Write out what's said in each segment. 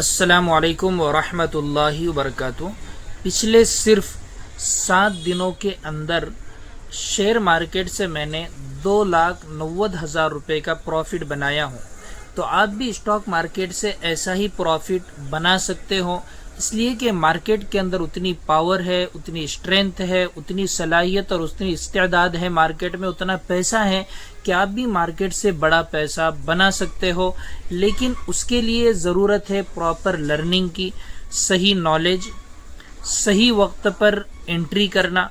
अस्सलामु अलैकुम वरहमतुल्लाहि वबरकातुहू। पिछले सिर्फ 7 दिनों के अंदर शेयर मार्केट से मैंने 2,90,000 रुपये का प्रॉफिट बनाया हूँ। तो आप भी स्टॉक मार्केट से ऐसा ही प्रॉफिट बना सकते हो, इसलिए कि मार्केट के अंदर उतनी पावर है, उतनी स्ट्रेंथ है, उतनी सलाहियत और उतनी इस्तेदाद है, मार्केट में उतना पैसा है कि आप भी मार्केट से बड़ा पैसा बना सकते हो। लेकिन उसके लिए ज़रूरत है प्रॉपर लर्निंग की, सही नॉलेज, सही वक्त पर एंट्री करना,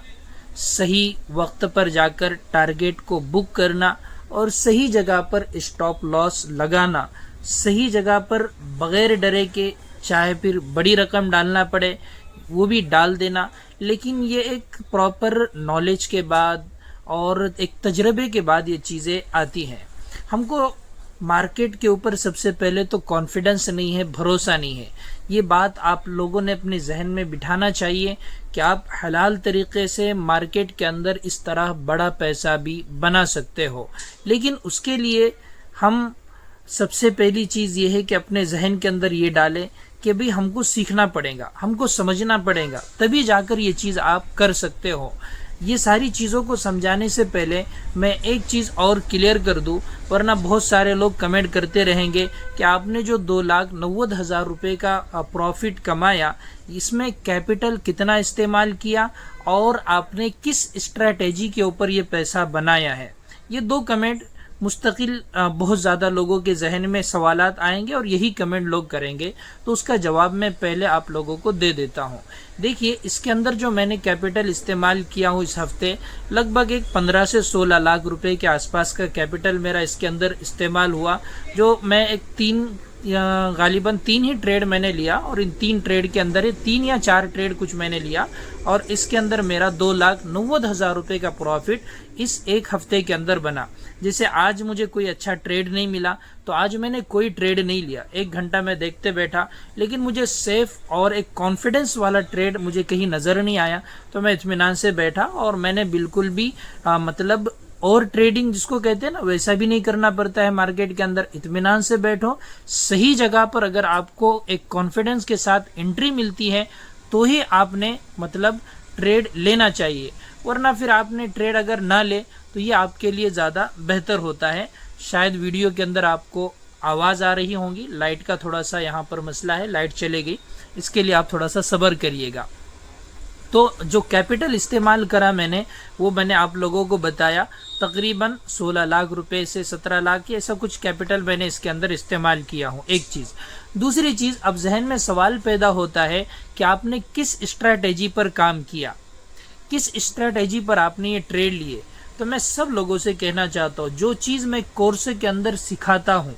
सही वक्त पर जाकर टारगेट को बुक करना और सही जगह पर स्टॉप लॉस लगाना, सही जगह पर बगैर डरे के, चाहे फिर बड़ी रकम डालना पड़े वो भी डाल देना। लेकिन ये एक प्रॉपर नॉलेज के बाद और एक तजर्बे के बाद ये चीज़ें आती हैं। हमको मार्केट के ऊपर सबसे पहले तो कॉन्फिडेंस नहीं है, भरोसा नहीं है। ये बात आप लोगों ने अपने जहन में बिठाना चाहिए कि आप हलाल तरीके से मार्केट के अंदर इस तरह बड़ा पैसा भी बना सकते हो। लेकिन उसके लिए हम सबसे पहली चीज़ ये है कि अपने जहन के अंदर ये डालें कि भाई हमको सीखना पड़ेगा, हमको समझना पड़ेगा, तभी जाकर ये चीज़ आप कर सकते हो। ये सारी चीज़ों को समझाने से पहले मैं एक चीज़ और क्लियर कर दूं, वरना बहुत सारे लोग कमेंट करते रहेंगे कि आपने जो 2,90,000 रुपये का प्रॉफिट कमाया, इसमें कैपिटल कितना इस्तेमाल किया और आपने किस स्ट्रैटेजी के ऊपर ये पैसा बनाया है। ये दो कमेंट मुस्तकिल बहुत ज़्यादा लोगों के जहन में सवालात आएंगे और यही कमेंट लोग करेंगे, तो उसका जवाब मैं पहले आप लोगों को दे देता हूँ। देखिए, इसके अंदर जो मैंने कैपिटल इस्तेमाल किया हूँ इस हफ्ते, लगभग एक 15 से 16 लाख रुपए के आसपास का कैपिटल मेरा इसके अंदर इस्तेमाल हुआ। जो मैं गालिबन 3 ही ट्रेड मैंने लिया और इन 3 ट्रेड के अंदर 3 या 4 ट्रेड कुछ मैंने लिया और इसके अंदर मेरा 2,90,000 रुपये का प्रॉफिट इस एक हफ्ते के अंदर बना। जैसे आज मुझे कोई अच्छा ट्रेड नहीं मिला तो आज मैंने कोई ट्रेड नहीं लिया, 1 घंटा मैं देखते बैठा, लेकिन मुझे सेफ और एक कॉन्फिडेंस वाला ट्रेड मुझे कहीं नज़र नहीं आया तो मैं इत्मीनान से बैठा और मैंने बिल्कुल भी मतलब और ट्रेडिंग जिसको कहते हैं ना, वैसा भी नहीं करना पड़ता है। मार्केट के अंदर इत्मीनान से बैठो, सही जगह पर अगर आपको एक कॉन्फिडेंस के साथ एंट्री मिलती है तो ही आपने मतलब ट्रेड लेना चाहिए, वरना फिर आपने ट्रेड अगर ना ले तो ये आपके लिए ज़्यादा बेहतर होता है। शायद वीडियो के अंदर आपको आवाज़ आ रही होगी, लाइट का थोड़ा सा यहाँ पर मसला है, लाइट चले गई, इसके लिए आप थोड़ा सा सब्र करिएगा। तो जो कैपिटल इस्तेमाल करा मैंने वो मैंने आप लोगों को बताया, तकरीबन 16 लाख रुपए से 17 लाख ऐसा कुछ कैपिटल मैंने इसके अंदर इस्तेमाल किया हूँ। एक चीज़। दूसरी चीज़, अब जहन में सवाल पैदा होता है कि आपने किस स्ट्रैटेजी पर काम किया, किस स्ट्रैटेजी पर आपने ये ट्रेड लिए। तो मैं सब लोगों से कहना चाहता हूँ, जो चीज़ मैं कोर्स के अंदर सिखाता हूँ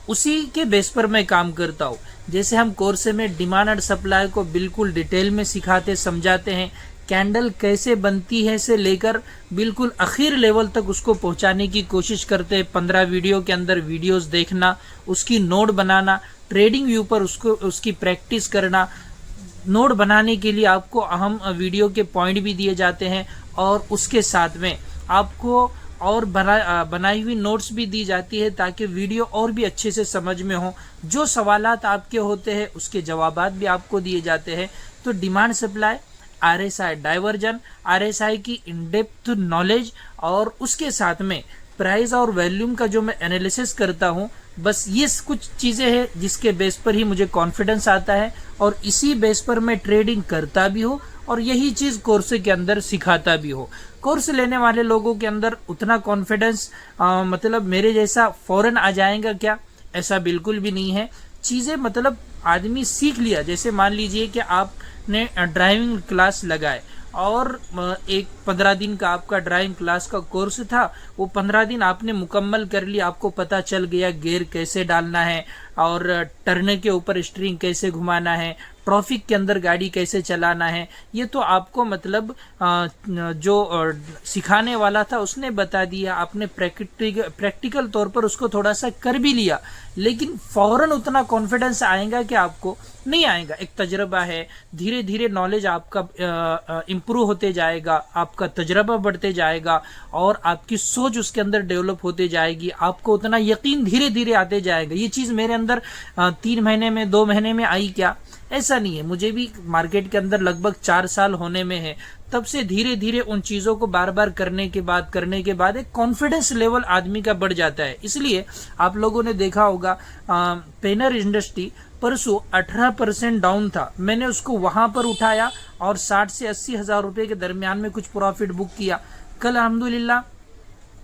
उसी के बेस पर मैं काम करता हूँ। जैसे हम कोर्स में डिमांड एंड सप्लाई को बिल्कुल डिटेल में सिखाते समझाते हैं, कैंडल कैसे बनती है से लेकर बिल्कुल आखिर लेवल तक उसको पहुंचाने की कोशिश करते हैं। 15 वीडियो के अंदर वीडियोस देखना, उसकी नोट बनाना, ट्रेडिंग व्यू पर उसकी प्रैक्टिस करना। नोट बनाने के लिए आपको अहम वीडियो के पॉइंट भी दिए जाते हैं और उसके साथ में आपको और बनाई हुई नोट्स भी दी जाती है ताकि वीडियो और भी अच्छे से समझ में हो। जो सवालात आपके होते हैं उसके जवाबात भी आपको दिए जाते हैं। तो demand supply, RSI diversion, RSI की इन डेप्थ नॉलेज और उसके साथ में प्राइस और वॉल्यूम का जो मैं एनालिसिस करता हूँ, बस ये कुछ चीज़ें हैं जिसके बेस पर ही मुझे कॉन्फिडेंस आता है और इसी बेस पर मैं ट्रेडिंग करता भी हूँ और यही चीज़ कोर्स के अंदर सिखाता भी हो। कोर्स लेने वाले लोगों के अंदर उतना कॉन्फिडेंस मतलब मेरे जैसा फौरन आ जाएगा क्या, ऐसा बिल्कुल भी नहीं है। चीज़ें मतलब आदमी सीख लिया, जैसे मान लीजिए कि आपने ड्राइविंग क्लास लगाए और एक 15 दिन का आपका ड्राइविंग क्लास का कोर्स था, वो 15 दिन आपने मुकम्मल कर लिया, आपको पता चल गया गियर कैसे डालना है और टर्न के ऊपर स्टीयरिंग कैसे घुमाना है, ट्रैफिक के अंदर गाड़ी कैसे चलाना है, ये तो आपको मतलब जो सिखाने वाला था उसने बता दिया, आपने प्रैक्टिकल तौर पर उसको थोड़ा सा कर भी लिया, लेकिन फौरन उतना कॉन्फिडेंस आएगा कि आपको नहीं आएगा। एक तजर्बा है, धीरे धीरे नॉलेज आपका इम्प्रूव होते जाएगा, आपका तजर्बा बढ़ते जाएगा और आपकी सोच उसके अंदर डेवलप होते जाएगी, आपको उतना यकीन धीरे धीरे आते जाएगा। ये चीज़ मेरे अंदर 3 महीने में 2 महीने में आई क्या? ऐसा नहीं है, मुझे भी मार्केट के अंदर लगभग 4 साल होने में है। तब से धीरे धीरे उन चीज़ों को बार बार करने के बाद एक कॉन्फिडेंस लेवल आदमी का बढ़ जाता है। इसलिए आप लोगों ने देखा होगा पेनर इंडस्ट्री परसों 18% डाउन था, मैंने उसको वहां पर उठाया और 60 से 80 हज़ार रुपए के दरमियान में कुछ प्रॉफिट बुक किया। कल अल्हम्दुलिल्लाह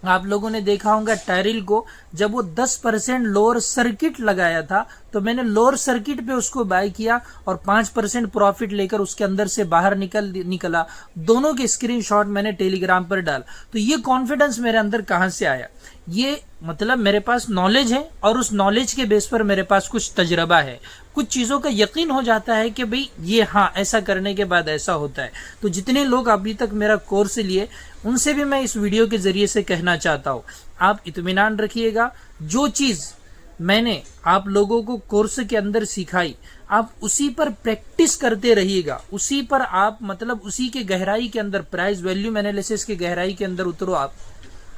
आप लोगों ने देखा होगा टायरिल को, जब वो 10% लोअर सर्किट लगाया था तो मैंने लोअर सर्किट पे उसको बाय किया और 5% प्रॉफिट लेकर उसके अंदर से बाहर निकला। दोनों के स्क्रीनशॉट मैंने टेलीग्राम पर डाला। तो ये कॉन्फिडेंस मेरे अंदर कहां से आया? ये मतलब मेरे पास नॉलेज है और उस नॉलेज के बेस पर मेरे पास कुछ तजर्बा है, कुछ चीज़ों का यकीन हो जाता है कि भाई ये हाँ ऐसा करने के बाद ऐसा होता है। तो जितने लोग अभी तक मेरा कोर्स लिए उनसे भी मैं इस वीडियो के जरिए से कहना चाहता हूँ, आप इत्मीनान रखिएगा, जो चीज़ मैंने आप लोगों को कोर्स के अंदर सिखाई आप उसी पर प्रैक्टिस करते रहिएगा, उसी पर आप मतलब उसी के गहराई के अंदर प्राइस वैल्यू एनालिसिस के गहराई के अंदर उतरो,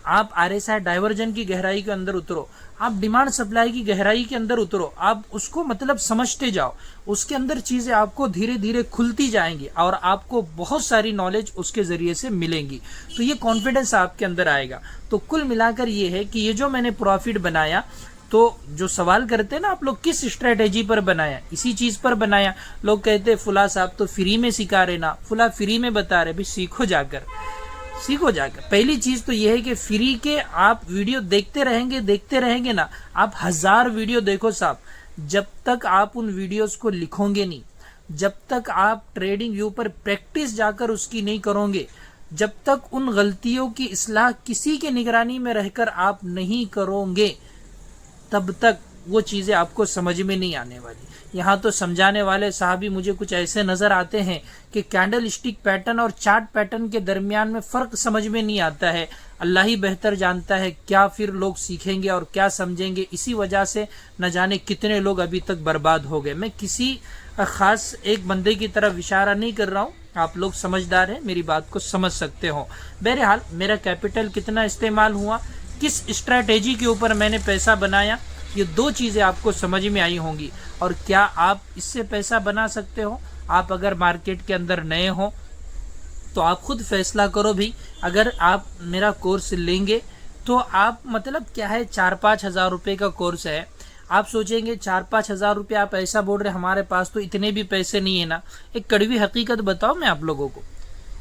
आप RSI डाइवर्जन की गहराई के अंदर उतरो, आप डिमांड सप्लाई की गहराई के अंदर उतरो, आप उसको मतलब समझते जाओ, उसके अंदर चीजें आपको धीरे धीरे खुलती जाएंगी और आपको बहुत सारी नॉलेज उसके जरिए से मिलेंगी। तो ये कॉन्फिडेंस आपके अंदर आएगा। तो कुल मिलाकर ये है कि ये जो मैंने प्रॉफिट बनाया, तो जो सवाल करते हैं ना आप लोग किस स्ट्रेटेजी पर बनाया, इसी चीज पर बनाया। लोग कहते हैं फुला साहब तो फ्री में सिखा रहे ना, फुला फ्री में बता रहे, भी सीखो जाकर। पहली चीज तो यह है कि फ्री के आप वीडियो देखते रहेंगे ना, आप 1000 वीडियो देखो साहब, जब तक आप उन वीडियोस को लिखोगे नहीं, जब तक आप ट्रेडिंग व्यू पर प्रैक्टिस जाकर उसकी नहीं करोगे, जब तक उन गलतियों की इस्लाह किसी के निगरानी में रहकर आप नहीं करोगे, तब तक वो चीजें आपको समझ में नहीं आने वाली। यहाँ तो समझाने वाले साहबी मुझे कुछ ऐसे नजर आते हैं कि कैंडल स्टिक पैटर्न और चार्ट पैटर्न के दरमियान में फर्क समझ में नहीं आता है। अल्लाह ही बेहतर जानता है क्या फिर लोग सीखेंगे और क्या समझेंगे। इसी वजह से न जाने कितने लोग अभी तक बर्बाद हो गए। मैं किसी खास एक बंदे की तरफ इशारा नहीं कर रहा हूँ, आप लोग समझदार हैं, मेरी बात को समझ सकते हो। बहरहाल मेरा कैपिटल कितना इस्तेमाल हुआ, किस स्ट्रैटेजी के ऊपर मैंने पैसा बनाया, ये 2 चीजें आपको समझ में आई होंगी। और क्या आप इससे पैसा बना सकते हो? आप अगर मार्केट के अंदर नए हो तो आप खुद फैसला करो भी। अगर आप मेरा कोर्स लेंगे तो आप मतलब क्या है, 4-5 हज़ार रुपये का कोर्स है। आप सोचेंगे 4-5 हज़ार रुपये, आप ऐसा बोल रहे हमारे पास तो इतने भी पैसे नहीं है ना। एक कड़वी हकीकत बताओ मैं आप लोगों को,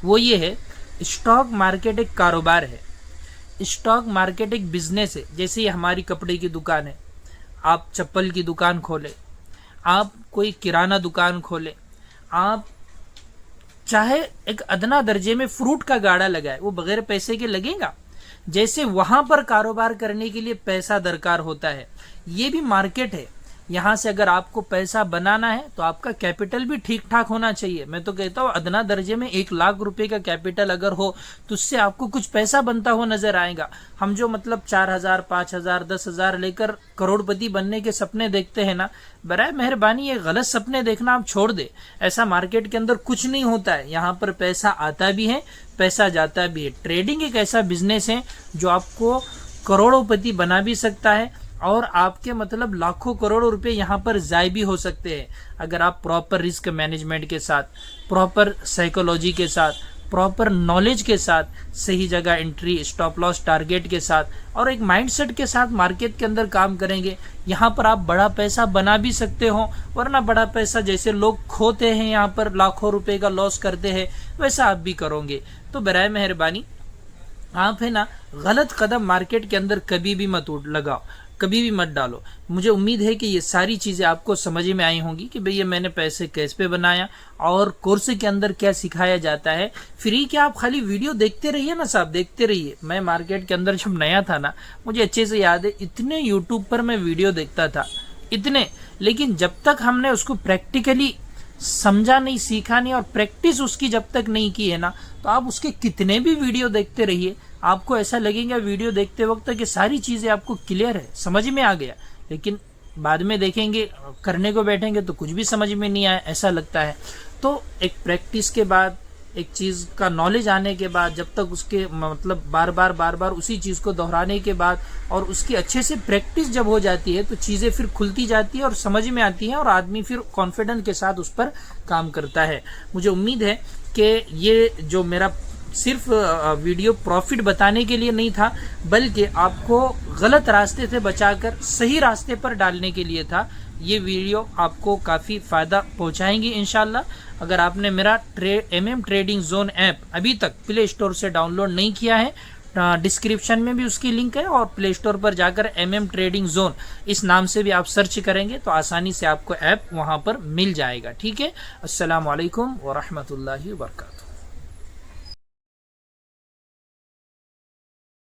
वो ये है स्टॉक मार्केट एक कारोबार है, स्टॉक मार्केट एक बिजनेस है। जैसे ये हमारी कपड़े की दुकान है, आप चप्पल की दुकान खोले, आप कोई किराना दुकान खोले, आप चाहे एक अदना दर्जे में फ्रूट का गाड़ा लगाए, वो बगैर पैसे के लगेगा। जैसे वहां पर कारोबार करने के लिए पैसा दरकार होता है, ये भी मार्केट है। यहाँ से अगर आपको पैसा बनाना है तो आपका कैपिटल भी ठीक ठाक होना चाहिए। मैं तो कहता हूँ अदना दर्जे में 1 लाख रुपए का कैपिटल अगर हो तो उससे आपको कुछ पैसा बनता हुआ नजर आएगा। हम जो मतलब 4,000, 5,000, 10,000 लेकर करोड़पति बनने के सपने देखते हैं ना, बराए मेहरबानी ये गलत सपने देखना आप छोड़ दे। ऐसा मार्केट के अंदर कुछ नहीं होता है। यहाँ पर पैसा आता भी है, पैसा जाता भी है। ट्रेडिंग एक ऐसा बिजनेस है जो आपको करोड़ोंपति बना भी सकता है और आपके मतलब लाखों करोड़ों रुपए यहाँ पर जाय भी हो सकते हैं अगर आप प्रॉपर रिस्क मैनेजमेंट के साथ, प्रॉपर साइकोलॉजी के साथ, प्रॉपर नॉलेज के साथ, सही जगह एंट्री, स्टॉप लॉस टारगेट के साथ और एक माइंडसेट के साथ मार्केट के अंदर काम करेंगे। यहाँ पर आप बड़ा पैसा बना भी सकते हो, वरना बड़ा पैसा जैसे लोग खोते हैं यहाँ पर लाखों रुपए का लॉस करते हैं, वैसा आप भी करोगे। तो बराए मेहरबानी आप है ना गलत कदम मार्केट के अंदर कभी भी मत लगाओ, कभी भी मत डालो। मुझे उम्मीद है कि ये सारी चीज़ें आपको समझ में आई होंगी कि भैया मैंने पैसे कैसे बनाया और कोर्स के अंदर क्या सिखाया जाता है। फ्री के आप खाली वीडियो देखते रहिए ना साहब, देखते रहिए। मैं मार्केट के अंदर जब नया था ना, मुझे अच्छे से याद है इतने यूट्यूब पर मैं वीडियो देखता था, इतने, लेकिन जब तक हमने उसको प्रैक्टिकली समझा नहीं, सीखा नहीं और प्रैक्टिस उसकी जब तक नहीं की है ना, तो आप उसके कितने भी वीडियो देखते रहिए, आपको ऐसा लगेगा वीडियो देखते वक्त कि सारी चीज़ें आपको क्लियर है, समझ में आ गया, लेकिन बाद में देखेंगे, करने को बैठेंगे तो कुछ भी समझ में नहीं आया, ऐसा लगता है। तो एक प्रैक्टिस के बाद, एक चीज़ का नॉलेज आने के बाद, जब तक उसके मतलब बार बार उसी चीज़ को दोहराने के बाद और उसकी अच्छे से प्रैक्टिस जब हो जाती है, तो चीज़ें फिर खुलती जाती है और समझ में आती हैं और आदमी फिर कॉन्फिडेंस के साथ उस पर काम करता है। मुझे उम्मीद है कि ये जो मेरा सिर्फ वीडियो प्रॉफिट बताने के लिए नहीं था, बल्कि आपको गलत रास्ते से बचाकर सही रास्ते पर डालने के लिए था। ये वीडियो आपको काफ़ी फ़ायदा पहुंचाएंगी इंशाल्लाह। अगर आपने मेरा MM ट्रेडिंग जोन ऐप अभी तक प्ले स्टोर से डाउनलोड नहीं किया है, डिस्क्रिप्शन में भी उसकी लिंक है, और प्ले स्टोर पर जाकर MM ट्रेडिंग जोन इस नाम से भी आप सर्च करेंगे तो आसानी से आपको ऐप वहां पर मिल जाएगा। ठीक है। अस्सलाम वालेकुम व रहमतुल्लाहि व बरकातहू।